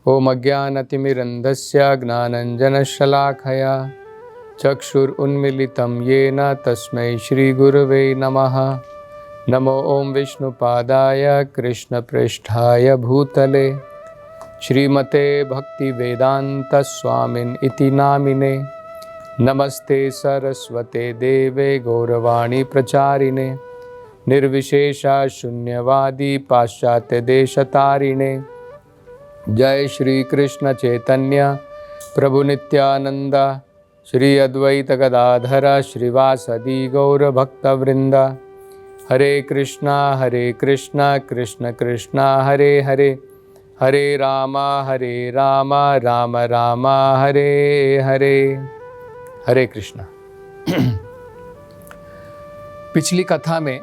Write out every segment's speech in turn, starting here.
ओम अज्ञानतिमिरन्धस्य ज्ञानञ्जनशलाखया चक्षुरुन्मीलितं येन तस्मै श्रीगुरवे नमः। नमो ओम विष्णुपादाय कृष्णप्रेष्ठाय भूतले श्रीमते भक्तिवेदान्तस्वामिन् इति नामिने। नमस्ते सरस्वते देवे गौरवाणी प्रचारिणे निर्विशेषा शून्यवादी पाश्चात्य देशतारिणे। जय श्री कृष्ण चैतन्य प्रभु नित्यानंद श्री अद्वैत गदाधर श्रीवासदि गौर भक्तवृंद। हरे कृष्णा कृष्ण कृष्णा हरे हरे, हरे राम राम राम हरे हरे। हरे कृष्णा। पिछली कथा में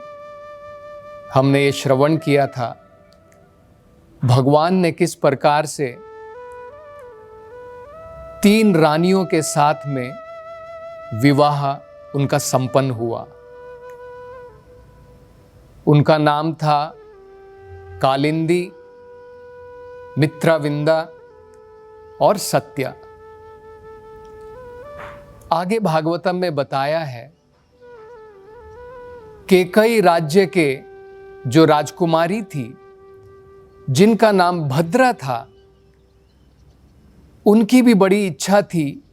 हमने ये श्रवण किया था भगवान ने किस प्रकार से 3 रानियों के साथ में विवाह उनका संपन्न हुआ। उनका नाम था कालिंदी, मित्रविंदा और सत्या। आगे भागवतम में बताया है कि कई राज्य के जो राजकुमारी थी जिनका नाम भद्रा था, उनकी भी बड़ी इच्छा थी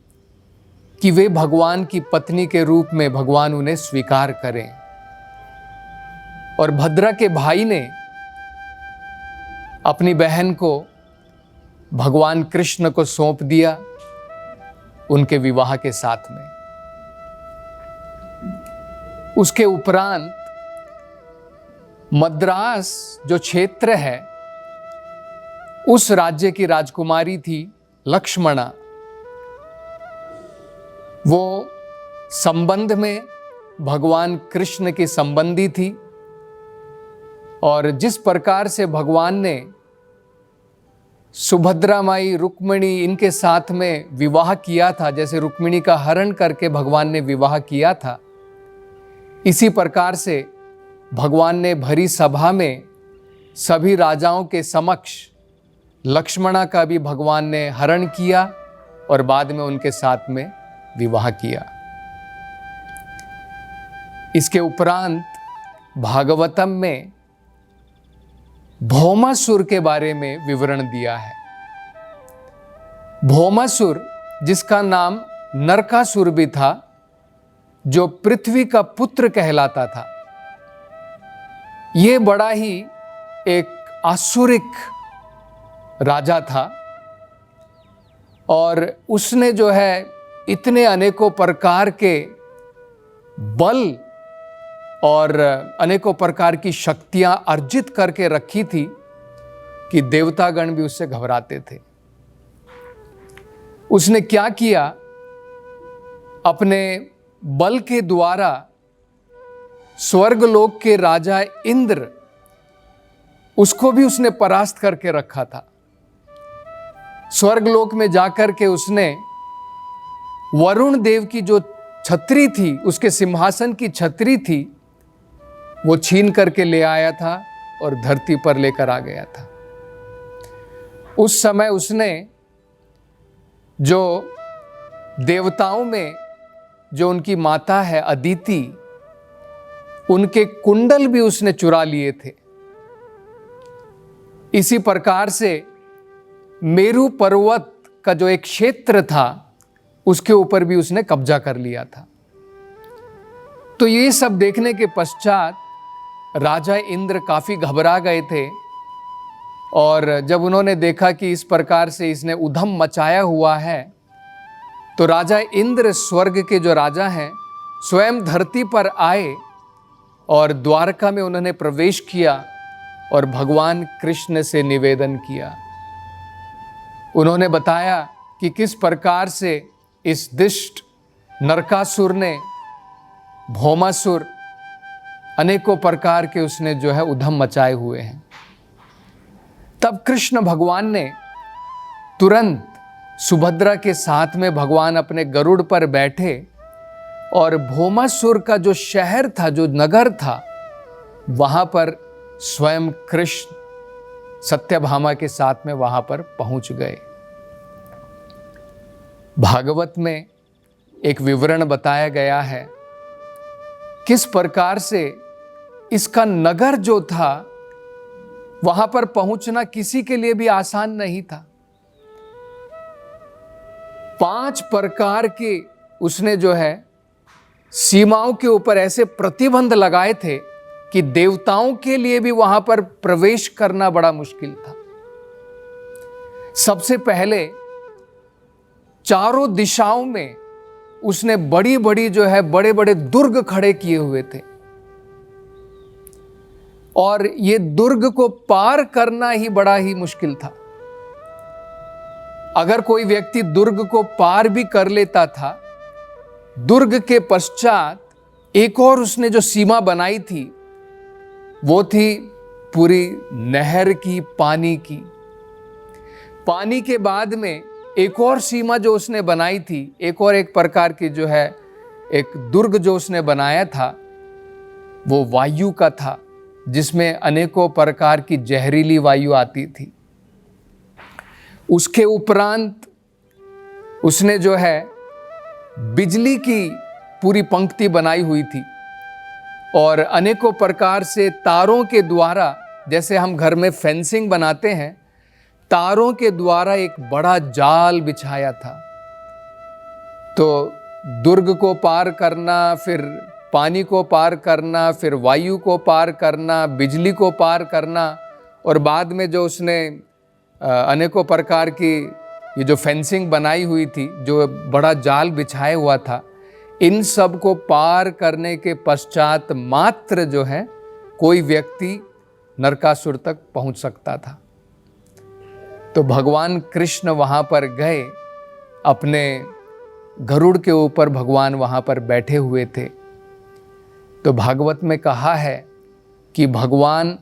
कि वे भगवान की पत्नी के रूप में भगवान उन्हें स्वीकार करें। और भद्रा के भाई ने अपनी बहन को भगवान कृष्ण को सौंप दिया उनके विवाह के साथ में। उसके उपरांत मद्रास जो क्षेत्र है, उस राज्य की राजकुमारी थी लक्ष्मणा। वो संबंध में भगवान कृष्ण की संबंधी थी और जिस प्रकार से भगवान ने सुभद्रा माई रुक्मिणी इनके साथ में विवाह किया था, जैसे रुक्मिणी का हरण करके भगवान ने विवाह किया था, इसी प्रकार से भगवान ने भरी सभा में सभी राजाओं के समक्ष लक्ष्मणा का भी भगवान ने हरण किया और बाद में उनके साथ में विवाह किया। इसके उपरांत भागवतम में भौमासुर के बारे में विवरण दिया है। भौमासुर, जिसका नाम नरकासुर भी था, जो पृथ्वी का पुत्र कहलाता था, ये बड़ा ही एक आसुरिक राजा था और उसने जो है इतने अनेकों प्रकार के बल और अनेकों प्रकार की शक्तियां अर्जित करके रखी थी कि देवतागण भी उससे घबराते थे। उसने क्या किया, अपने बल के द्वारा स्वर्गलोक के राजा इंद्र, उसको भी उसने परास्त करके रखा था। स्वर्गलोक में जाकर के उसने वरुण देव की जो छतरी थी, उसके सिंहासन की छतरी थी, वो छीन करके ले आया था और धरती पर लेकर आ गया था। उस समय उसने जो देवताओं में जो उनकी माता है अदिति, उनके कुंडल भी उसने चुरा लिए थे। इसी प्रकार से मेरु पर्वत का जो एक क्षेत्र था, उसके ऊपर भी उसने कब्जा कर लिया था। तो ये सब देखने के पश्चात राजा इंद्र काफी घबरा गए थे और जब उन्होंने देखा कि इस प्रकार से इसने उधम मचाया हुआ है, तो राजा इंद्र, स्वर्ग के जो राजा हैं, स्वयं धरती पर आए और द्वारका में उन्होंने प्रवेश किया और भगवान कृष्ण से निवेदन किया। उन्होंने बताया कि किस प्रकार से इस दुष्ट नरकासुर ने, भौमासुर, अनेकों प्रकार के उसने जो है उधम मचाए हुए हैं। तब कृष्ण भगवान ने तुरंत सुभद्रा के साथ में भगवान अपने गरुड़ पर बैठे और भौमासुर का जो शहर था, जो नगर था, वहां पर स्वयं कृष्ण सत्यभामा के साथ में वहां पर पहुंच गए। भागवत में एक विवरण बताया गया है किस प्रकार से इसका नगर जो था वहां पर पहुंचना किसी के लिए भी आसान नहीं था। 5 प्रकार के उसने जो है सीमाओं के ऊपर ऐसे प्रतिबंध लगाए थे कि देवताओं के लिए भी वहां पर प्रवेश करना बड़ा मुश्किल था। सबसे पहले चारों दिशाओं में उसने बड़ी बड़ी जो है बड़े बड़े दुर्ग खड़े किए हुए थे, और ये दुर्ग को पार करना ही बड़ा ही मुश्किल था। अगर कोई व्यक्ति दुर्ग को पार भी कर लेता था, दुर्ग के पश्चात एक और उसने जो सीमा बनाई थी वो थी पूरी नहर की, पानी की। पानी के बाद में एक और सीमा जो उसने बनाई थी, एक प्रकार की जो है एक दुर्ग जो उसने बनाया था वो वायु का था, जिसमें अनेकों प्रकार की जहरीली वायु आती थी। उसके उपरांत उसने जो है बिजली की पूरी पंक्ति बनाई हुई थी, और अनेकों प्रकार से तारों के द्वारा, जैसे हम घर में फेंसिंग बनाते हैं, तारों के द्वारा एक बड़ा जाल बिछाया था। तो दुर्ग को पार करना, फिर पानी को पार करना, फिर वायु को पार करना, बिजली को पार करना, और बाद में जो उसने अनेकों प्रकार की ये जो फेंसिंग बनाई हुई थी, जो बड़ा जाल बिछाया हुआ था, इन सब को पार करने के पश्चात मात्र जो है कोई व्यक्ति नरकासुर तक पहुंच सकता था। तो भगवान कृष्ण वहां पर गए, अपने गरुड़ के ऊपर भगवान वहां पर बैठे हुए थे। तो भागवत में कहा है कि भगवान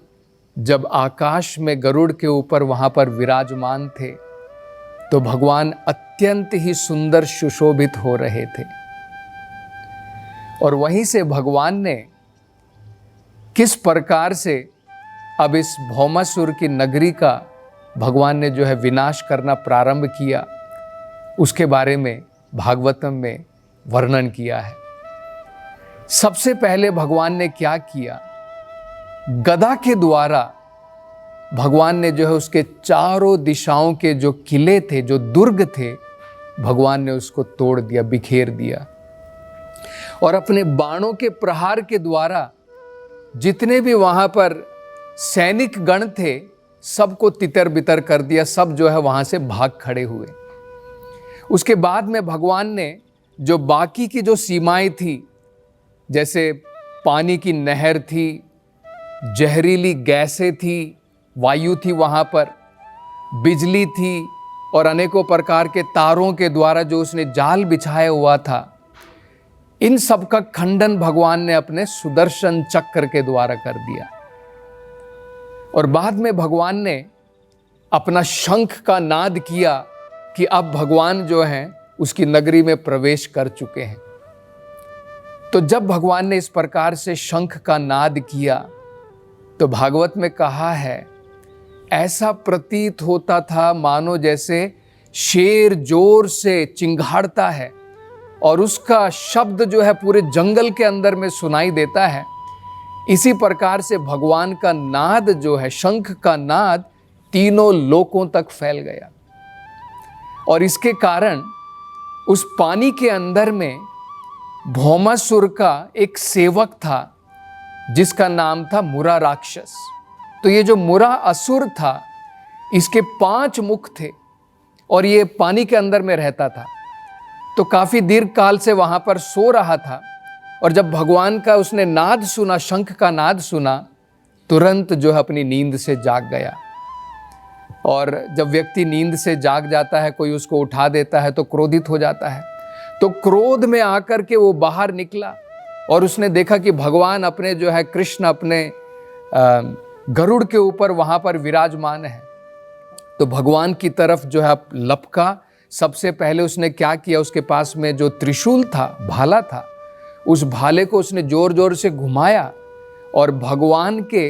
जब आकाश में गरुड़ के ऊपर वहां पर विराजमान थे तो भगवान अत्यंत ही सुंदर सुशोभित हो रहे थे। और वहीं से भगवान ने किस प्रकार से अब इस भौमासुर की नगरी का भगवान ने जो है विनाश करना प्रारंभ किया, उसके बारे में भागवतम में वर्णन किया है। सबसे पहले भगवान ने क्या किया, गदा के द्वारा भगवान ने जो है उसके चारों दिशाओं के जो किले थे, जो दुर्ग थे, भगवान ने उसको तोड़ दिया, बिखेर दिया। और अपने बाणों के प्रहार के द्वारा जितने भी वहां पर सैनिक गण थे सबको तितर बितर कर दिया, सब जो है वहां से भाग खड़े हुए। उसके बाद में भगवान ने जो बाकी की जो सीमाएं थी, जैसे पानी की नहर थी, जहरीली गैसें थी, वायु थी, वहां पर बिजली थी, और अनेकों प्रकार के तारों के द्वारा जो उसने जाल बिछाया हुआ था, इन सब का खंडन भगवान ने अपने सुदर्शन चक्र के द्वारा कर दिया। और बाद में भगवान ने अपना शंख का नाद किया कि अब भगवान जो हैं उसकी नगरी में प्रवेश कर चुके हैं। तो जब भगवान ने इस प्रकार से शंख का नाद किया तो भागवत में कहा है, ऐसा प्रतीत होता था मानो जैसे शेर जोर से चिंघाड़ता है और उसका शब्द जो है पूरे जंगल के अंदर में सुनाई देता है। इसी प्रकार से भगवान का नाद जो है, शंख का नाद, तीनों लोकों तक फैल गया। और इसके कारण उस पानी के अंदर में भौमासुर का एक सेवक था जिसका नाम था मुरा राक्षस। तो ये जो मुरा असुर था, इसके 5 मुख थे और ये पानी के अंदर में रहता था। तो काफी दीर्घ काल से वहां पर सो रहा था, और जब भगवान का उसने नाद सुना, शंख का नाद सुना, तुरंत जो है अपनी नींद से जाग गया। और जब व्यक्ति नींद से जाग जाता है, कोई उसको उठा देता है तो क्रोधित हो जाता है। तो क्रोध में आकर के वो बाहर निकला और उसने देखा कि भगवान अपने जो है कृष्ण अपने गरुड़ के ऊपर वहां पर विराजमान है। तो भगवान की तरफ जो है लपका। सबसे पहले उसने क्या किया, उसके पास में जो त्रिशूल था, भाला था, उस भाले को उसने जोर जोर से घुमाया और भगवान के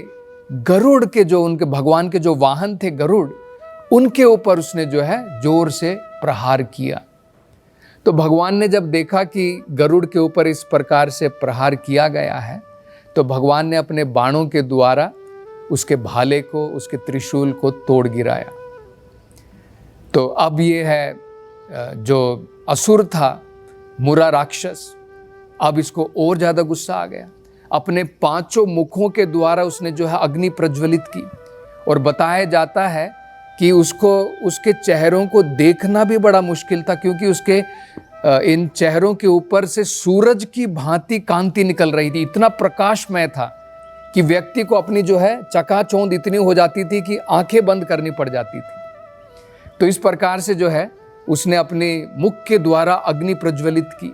गरुड़ के जो उनके भगवान के जो वाहन थे गरुड़, उनके ऊपर उसने जो है जोर से प्रहार किया। तो भगवान ने जब देखा कि गरुड़ के ऊपर इस प्रकार से प्रहार किया गया है, तो भगवान ने अपने बाणों के द्वारा उसके भाले को, उसके त्रिशूल को तोड़ गिराया। तो अब ये है जो असुर था, मुरा राक्षस, अब इसको और ज़्यादा गुस्सा आ गया। अपने 5 मुखों के द्वारा उसने जो है अग्नि प्रज्वलित की, और बताया जाता है कि उसको उसके चेहरों को देखना भी बड़ा मुश्किल था, क्योंकि उसके इन चेहरों के ऊपर से सूरज की भांति कांति निकल रही थी। इतना प्रकाशमय था कि व्यक्ति को अपनी जो है चकाचौंध इतनी हो जाती थी कि आंखें बंद करनी पड़ जाती थी। तो इस प्रकार से जो है उसने अपने मुख के द्वारा अग्नि प्रज्वलित की।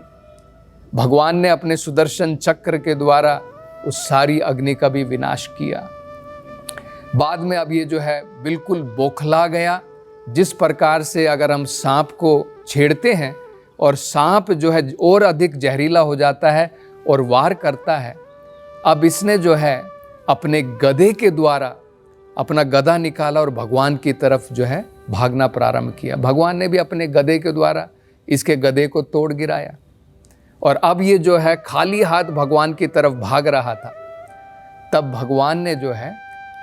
भगवान ने अपने सुदर्शन चक्र के द्वारा उस सारी अग्नि का भी विनाश किया। बाद में अब ये जो है बिल्कुल बौखला गया। जिस प्रकार से अगर हम सांप को छेड़ते हैं और सांप जो है और अधिक जहरीला हो जाता है और वार करता है, अब इसने जो है अपने गधे के द्वारा अपना गधा निकाला और भगवान की तरफ जो है भागना प्रारंभ किया। भगवान ने भी अपने गधे के द्वारा इसके गधे को तोड़ गिराया, और अब ये जो है खाली हाथ भगवान की तरफ भाग रहा था। तब भगवान ने जो है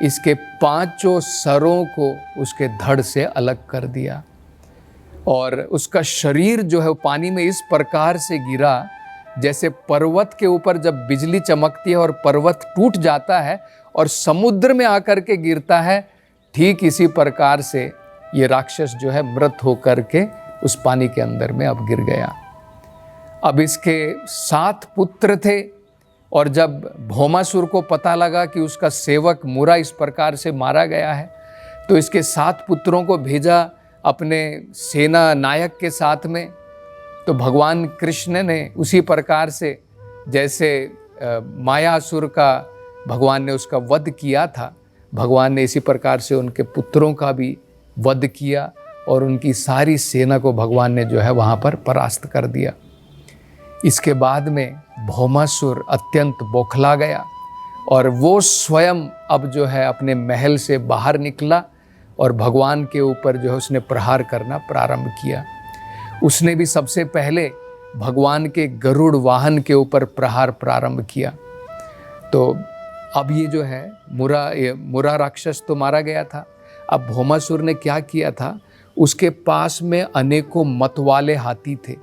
इसके 5 सरों को उसके धड़ से अलग कर दिया, और उसका शरीर जो है पानी में इस प्रकार से गिरा जैसे पर्वत के ऊपर जब बिजली चमकती है और पर्वत टूट जाता है और समुद्र में आकर के गिरता है, ठीक इसी प्रकार से ये राक्षस जो है मृत होकर के उस पानी के अंदर में अब गिर गया। अब इसके 7 पुत्र थे, और जब भौमासुर को पता लगा कि उसका सेवक मुरा इस प्रकार से मारा गया है, तो इसके 7 पुत्रों को भेजा अपने सेना नायक के साथ में। तो भगवान कृष्ण ने उसी प्रकार से जैसे मायासुर का भगवान ने उसका वध किया था, भगवान ने इसी प्रकार से उनके पुत्रों का भी वध किया, और उनकी सारी सेना को भगवान ने जो है वहाँ पर परास्त कर दिया। इसके बाद में भौमासुर अत्यंत बौखला गया, और वो स्वयं अब जो है अपने महल से बाहर निकला और भगवान के ऊपर जो है उसने प्रहार करना प्रारंभ किया। उसने भी सबसे पहले भगवान के गरुड़ वाहन के ऊपर प्रहार प्रारंभ किया। तो अब ये जो है मुरा राक्षस तो मारा गया था। अब भौमासुर ने क्या किया था, उसके पास में अनेकों मतवाले हाथी थे।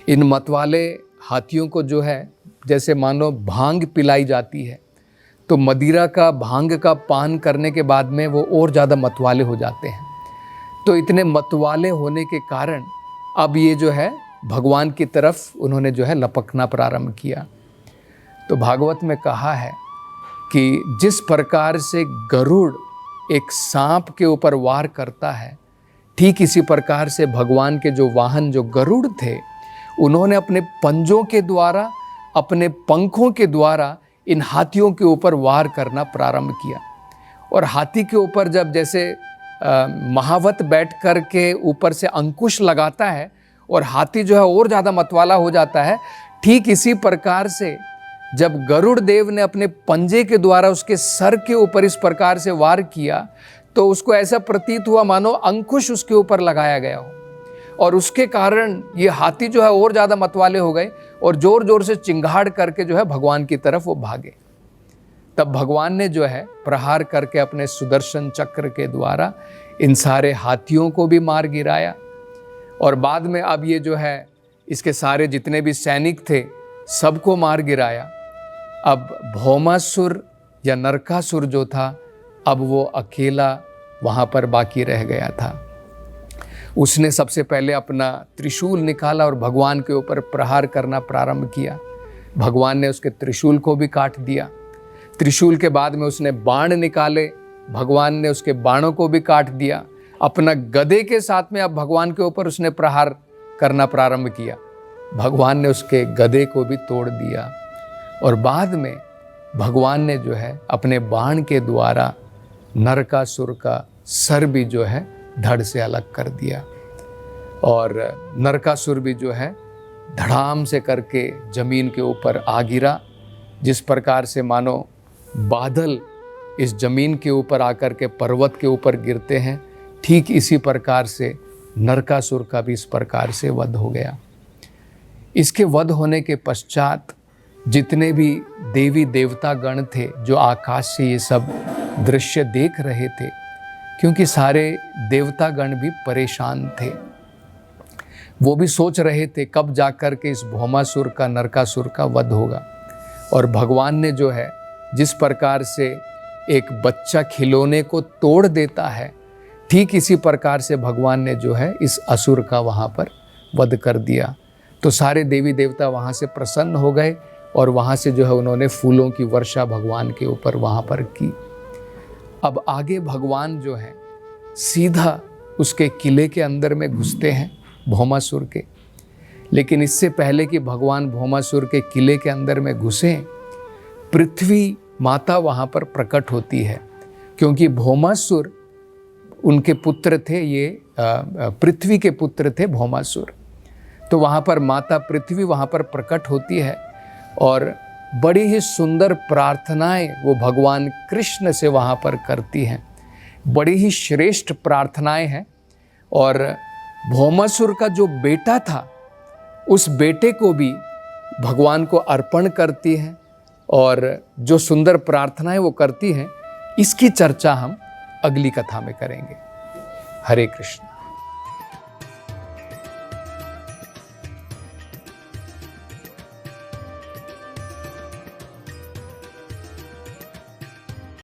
इन मतवाले हाथियों को जो है जैसे मानो भांग पिलाई जाती है, तो मदिरा का भांग का पान करने के बाद में वो और ज़्यादा मतवाले हो जाते हैं। तो इतने मतवाले होने के कारण अब ये जो है भगवान की तरफ उन्होंने जो है लपकना प्रारंभ किया। तो भागवत में कहा है कि जिस प्रकार से गरुड़ एक सांप के ऊपर वार करता है, ठीक इसी प्रकार से भगवान के जो वाहन जो गरुड़ थे, उन्होंने अपने पंजों के द्वारा, अपने पंखों के द्वारा इन हाथियों के ऊपर वार करना प्रारंभ किया। और हाथी के ऊपर जब जैसे महावत बैठ कर के ऊपर से अंकुश लगाता है और हाथी जो है और ज़्यादा मतवाला हो जाता है, ठीक इसी प्रकार से जब गरुड़ देव ने अपने पंजे के द्वारा उसके सर के ऊपर इस प्रकार से वार किया, तो उसको ऐसा प्रतीत हुआ मानो अंकुश उसके ऊपर लगाया गया हो, और उसके कारण ये हाथी जो है और ज़्यादा मतवाले हो गए और जोर जोर से चिंगाड़ करके जो है भगवान की तरफ वो भागे। तब भगवान ने जो है प्रहार करके अपने सुदर्शन चक्र के द्वारा इन सारे हाथियों को भी मार गिराया। और बाद में अब ये जो है इसके सारे जितने भी सैनिक थे सबको मार गिराया। अब भौमासुर या नरकासुर जो था, अब वो अकेला वहाँ पर बाकी रह गया था। उसने सबसे पहले अपना त्रिशूल निकाला और भगवान के ऊपर प्रहार करना प्रारंभ किया। भगवान ने उसके त्रिशूल को भी काट दिया। त्रिशूल के बाद में उसने बाण निकाले, भगवान ने उसके बाणों को भी काट दिया। अपना गदे के साथ में अब भगवान के ऊपर उसने प्रहार करना प्रारंभ किया। भगवान ने उसके गदे को भी तोड़ दिया, और बाद में भगवान ने जो है अपने बाण के द्वारा नरकासुर का सर भी जो है धड़ से अलग कर दिया, और नरकासुर भी जो है धड़ाम से करके जमीन के ऊपर आ गिरा। जिस प्रकार से मानो बादल इस जमीन के ऊपर आकर के पर्वत के ऊपर गिरते हैं, ठीक इसी प्रकार से नरकासुर का भी इस प्रकार से वध हो गया। इसके वध होने के पश्चात जितने भी देवी देवता गण थे जो आकाश से ये सब दृश्य देख रहे थे, क्योंकि सारे देवता गण भी परेशान थे, वो भी सोच रहे थे कब जाकर के इस भौमासुर का, नरकासुर का वध होगा। और भगवान ने जो है जिस प्रकार से एक बच्चा खिलौने को तोड़ देता है, ठीक इसी प्रकार से भगवान ने जो है इस असुर का वहाँ पर वध कर दिया। तो सारे देवी देवता वहाँ से प्रसन्न हो गए और वहाँ से जो है उन्होंने फूलों की वर्षा भगवान के ऊपर वहाँ पर की। अब आगे भगवान जो है सीधा उसके किले के अंदर में घुसते हैं, भौमासुर के। लेकिन इससे पहले कि भगवान भौमासुर के किले के अंदर में घुसे, पृथ्वी माता वहाँ पर प्रकट होती है, क्योंकि भौमासुर उनके पुत्र थे, ये पृथ्वी के पुत्र थे भौमासुर। तो वहाँ पर माता पृथ्वी वहाँ पर प्रकट होती है और बड़ी ही सुंदर प्रार्थनाएं वो भगवान कृष्ण से वहाँ पर करती हैं, बड़ी ही श्रेष्ठ प्रार्थनाएं हैं। और भौमासुर का जो बेटा था उस बेटे को भी भगवान को अर्पण करती हैं और जो सुंदर प्रार्थनाएं वो करती हैं, इसकी चर्चा हम अगली कथा में करेंगे। हरे कृष्ण।